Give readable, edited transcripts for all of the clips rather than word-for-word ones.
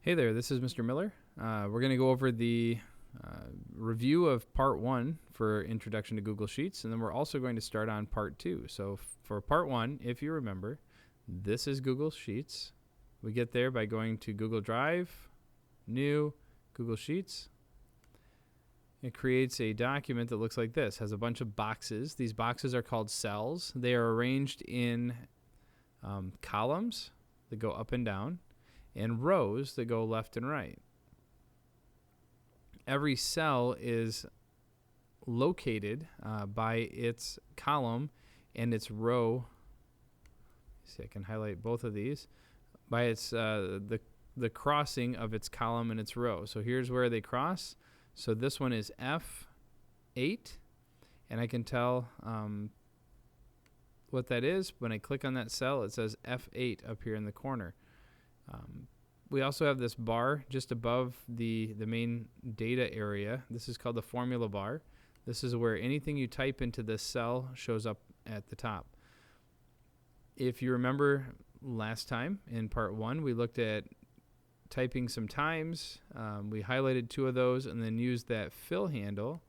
Hey there, this is Mr. Miller. We're going to go over the review of part 1 for Introduction to Google Sheets, and then we're also going to start on part 2. So for part 1, if you remember, this is Google Sheets. We get there by going to Google Drive, New, Google Sheets. It creates a document that looks like this. Has a bunch of boxes. These boxes are called cells. They are arranged in columns that go up and down, and rows that go left and right. Every cell is located by its column and its row. See, I can highlight both of these by its the crossing of its column and its row. So here's where they cross. So this one is F8, and I can tell what that is. When I click on that cell, it says F8 up here in the corner. We also have this bar just above the main data area. This is called the formula bar. This is where anything you type into this cell shows up at the top. If you remember last time in part 1, we looked at typing some times. We highlighted 2 of those and then used that fill handle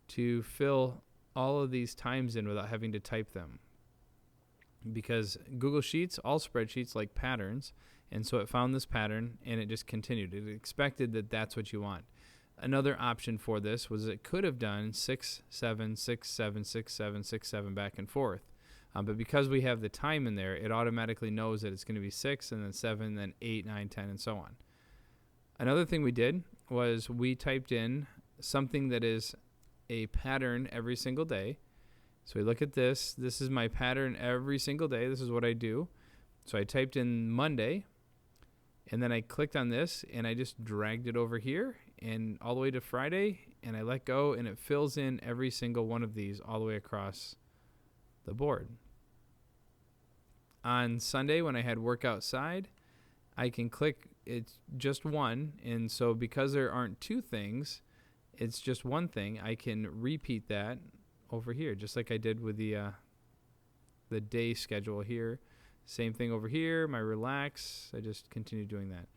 to fill all of these times in without having to type them. Because Google Sheets, all spreadsheets like patterns, and so it found this pattern and it just continued. It expected that that's what you want. Another option for this was it could have done 6, 7, 6, 7, 6, 7, 6, 7 back and forth. But because we have the time in there, it automatically knows that it's going to be 6 and then 7, then 8, 9, 10, and so on. Another thing we did was we typed in something that is a pattern every single day. So we look at this. This is my pattern every single day. This is what I do. So I typed in Monday, and then I clicked on this, and I just dragged it over here and all the way to Friday, and I let go, and it fills in every single one of these all the way across the board. On Sunday, when I had work outside, I can click. It's just one, and so because there aren't 2 things, it's just one thing. I can repeat that over here, just like I did with the day schedule here. Same thing over here, my relax. I just continue doing that.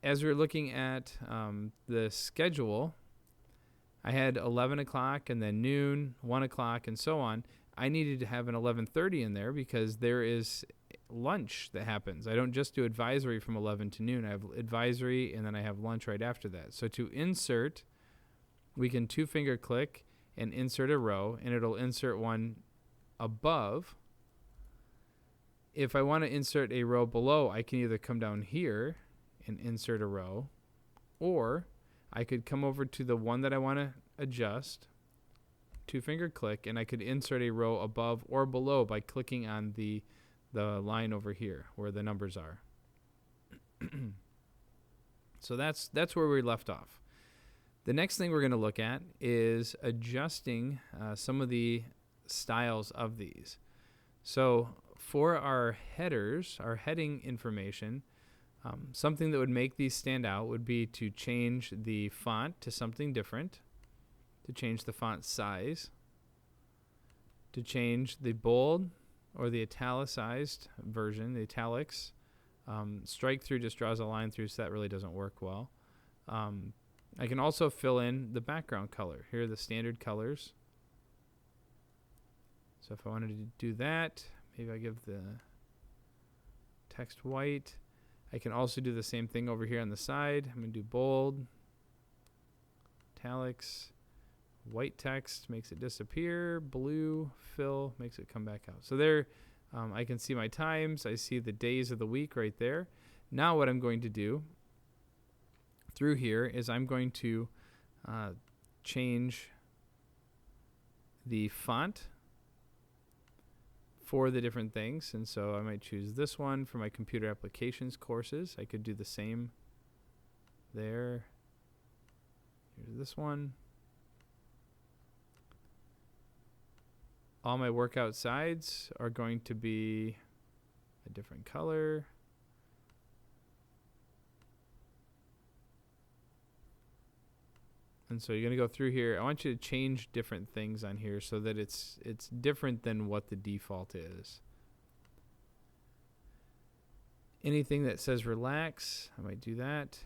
As we're looking at the schedule, I had 11 o'clock and then noon, 1 o'clock, and so on. I needed to have an 11:30 in there because there is lunch that happens. I don't just do advisory from 11 to noon. I have advisory, and then I have lunch right after that. So to insert, we can 2-finger click and insert a row, and it'll insert one above. If I want to insert a row below, I can either come down here and insert a row, or I could come over to the one that I want to adjust, 2-finger click, and I could insert a row above or below by clicking on the line over here where the numbers are. So that's where we left off. The next thing we're going to look at is adjusting some of the styles of these. So for our headers, our heading information, something that would make these stand out would be to change the font to something different, to change the font size, to change the bold or the italicized version, the italics. Strike through just draws a line through, so that really doesn't work well. I can also fill in the background color. Here are the standard colors. So if I wanted to do that, maybe I give the text white. I can also do the same thing over here on the side. I'm going to do bold, italics, white text makes it disappear, blue fill makes it come back out. So there I can see my times. I see the days of the week right there. Now what I'm going to do through here is I'm going to change the font for the different things. And so I might choose this one for my computer applications courses. I could do the same there. Here's this one. All my workout sides are going to be a different color. And so you're going to go through here. I want you to change different things on here so that it's different than what the default is. Anything that says relax, I might do that.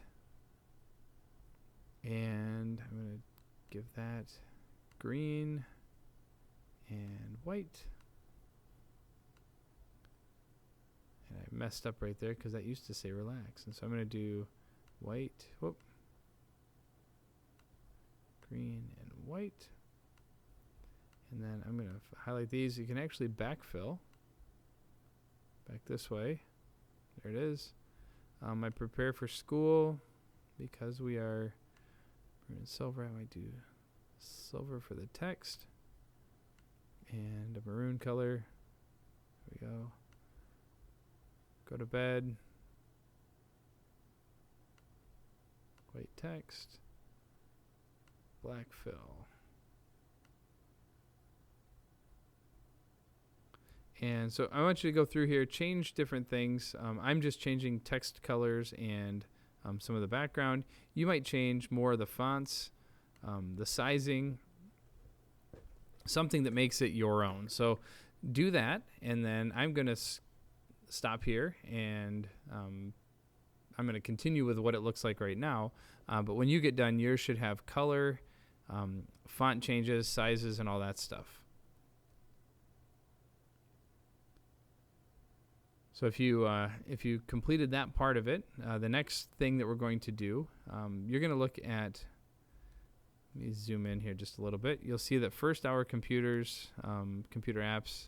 And I'm going to give that green and white. And I messed up right there because that used to say relax. And so I'm going to do white, green and white. And then I'm going to highlight these. You can actually backfill. Back this way. There it is. I prepare for school because we are in silver. I might do silver for the text and a maroon color. There we go. Go to bed. White text. Black fill. And so I want you to go through here, change different things. I'm just changing text colors and some of the background. You might change more of the fonts, the sizing, something that makes it your own. So do that, and then I'm going to stop here, and I'm going to continue with what it looks like right now. But when you get done, yours should have color, font changes, sizes, and all that stuff. So if you completed that part of it, the next thing that we're going to do, you're going to look at, let me zoom in here just a little bit. You'll see that first hour computers, computer apps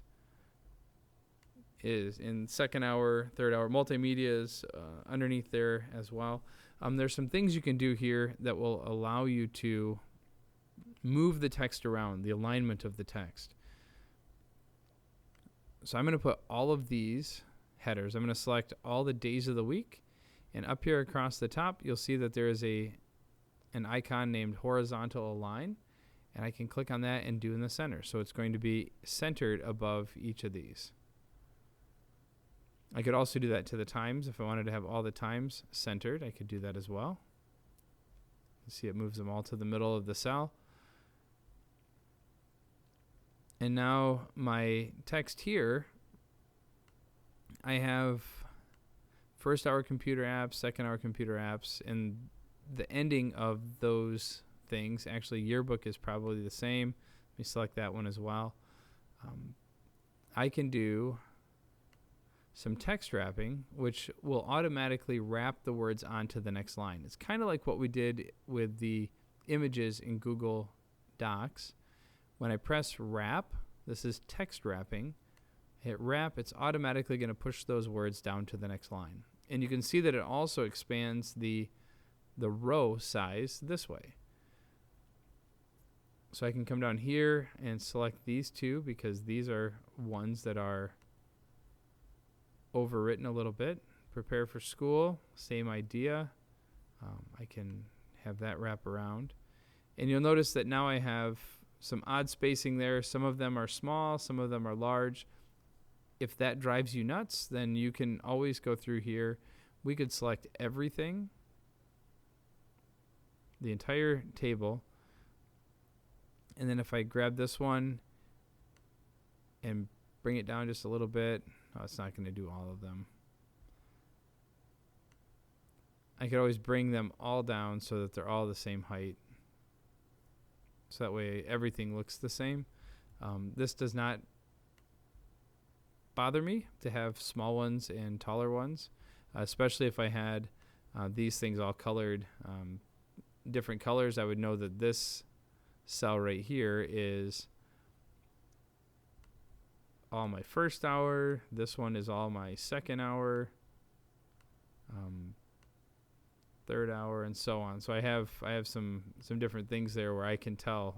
is in second hour, third hour, multimedia is underneath there as well. There's some things you can do here that will allow you to move the text around, the alignment of the text. So I'm going to put all of these headers. I'm going to select all the days of the week, and up here across the top you'll see that there is an icon named horizontal align, and I can click on that and do in the center. So it's going to be centered above each of these. I could also do that to the times. If I wanted to have all the times centered, I could do that as well. You see it moves them all to the middle of the cell. And now my text here, I have first hour computer apps, second hour computer apps, and the ending of those things, actually yearbook is probably the same. Let me select that one as well. I can do some text wrapping, which will automatically wrap the words onto the next line. It's kind of like what we did with the images in Google Docs. When I press wrap, this is text wrapping, hit wrap, it's automatically going to push those words down to the next line. And you can see that it also expands the row size this way. So I can come down here and select these two because these are ones that are overwritten a little bit. Prepare for school, same idea. I can have that wrap around. And you'll notice that now I have some odd spacing there. Some of them are small, some of them are large. If that drives you nuts, then you can always go through here. We could select everything, the entire table. And then if I grab this one and bring it down just a little bit, oh, it's not going to do all of them. I could always bring them all down so that they're all the same height. So that way everything looks the same. This does not bother me to have small ones and taller ones, especially if I had these things all colored different colors. I would know that this cell right here is all my first hour, this one is all my second hour, third hour, and so on. So I have some different things there where I can tell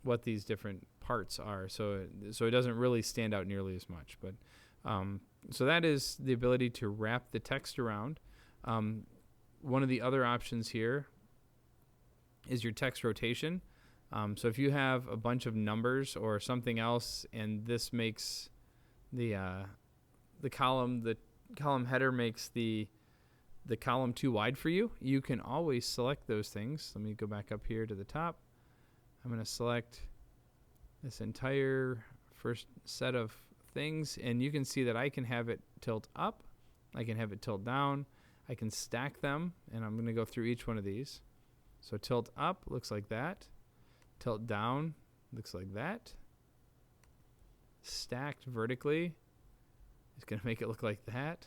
what these different parts are, so it doesn't really stand out nearly as much. But so that is the ability to wrap the text around. One of the other options here is your text rotation. So if you have a bunch of numbers or something else, and this makes the column header makes the column too wide for you, you can always select those things. Let me go back up here to the top. I'm going to select this entire first set of things, and you can see that I can have it tilt up, I can have it tilt down, I can stack them, and I'm going to go through each one of these. So tilt up looks like that, tilt down looks like that, stacked vertically is going to make it look like that,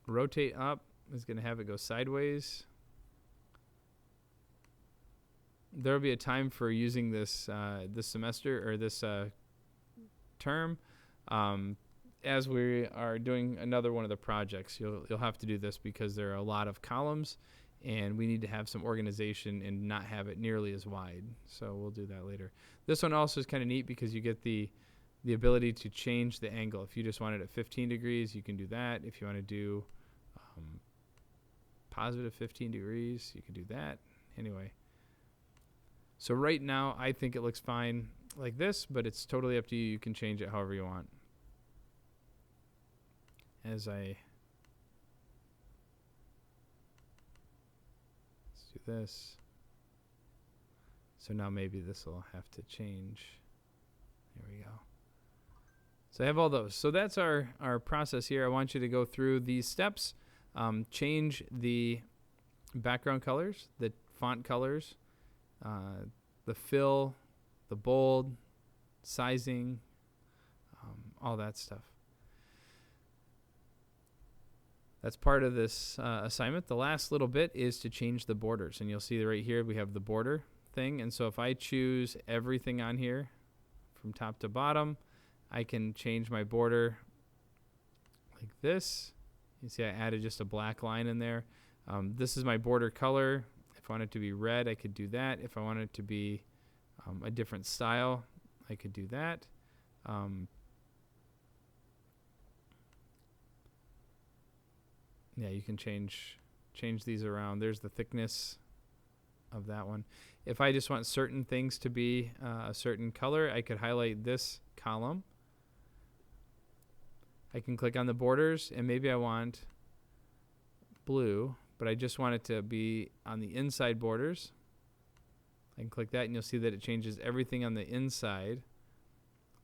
rotate up is going to have it go sideways. There will be a time for using this this semester or this term. As we are doing another one of the projects, you'll have to do this because there are a lot of columns, and we need to have some organization and not have it nearly as wide. So we'll do that later. This one also is kind of neat because you get the ability to change the angle. If you just want it at 15 degrees, you can do that. If you want to do positive 15 degrees, you can do that. Anyway. So right now, I think it looks fine like this, but it's totally up to you. You can change it however you want. Let's do this. So now maybe this will have to change. There we go. So I have all those. So that's our process here. I want you to go through these steps, change the background colors, the font colors, the fill, the bold, sizing, all that stuff. That's part of this assignment. The last little bit is to change the borders. And you'll see right here we have the border thing. And so if I choose everything on here from top to bottom, I can change my border like this. You see I added just a black line in there. This is my border color. If I want it to be red, I could do that. If I want it to be a different style, I could do that. Yeah, you can change these around. There's the thickness of that one. If I just want certain things to be a certain color, I could highlight this column. I can click on the borders, and maybe I want blue, but I just want it to be on the inside borders. I can click that, and you'll see that it changes everything on the inside.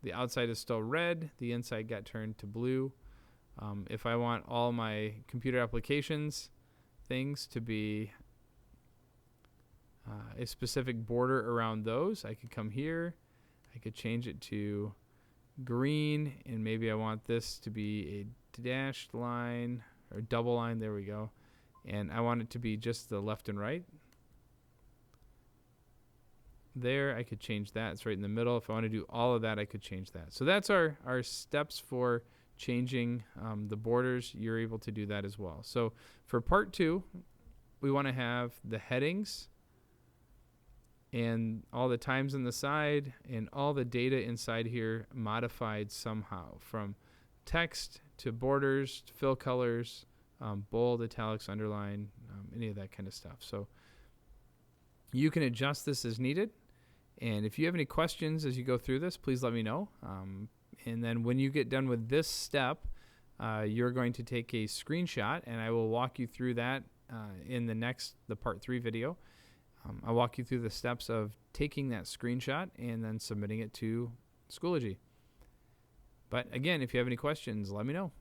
The outside is still red. The inside got turned to blue. If I want all my computer applications things to be a specific border around those, I could come here. I could change it to green, and maybe I want this to be a dashed line or double line. There we go. And I want it to be just the left and right. There, I could change that. It's right in the middle. If I want to do all of that, I could change that. So that's our steps for changing the borders. You're able to do that as well. So for part 2, we want to have the headings and all the times on the side and all the data inside here modified somehow, from text to borders to fill colors, bold, italics, underline, any of that kind of stuff. So you can adjust this as needed. And if you have any questions as you go through this, please let me know. And then when you get done with this step, you're going to take a screenshot, and I will walk you through that in the part 3 video. I'll walk you through the steps of taking that screenshot and then submitting it to Schoology. But again, if you have any questions, let me know.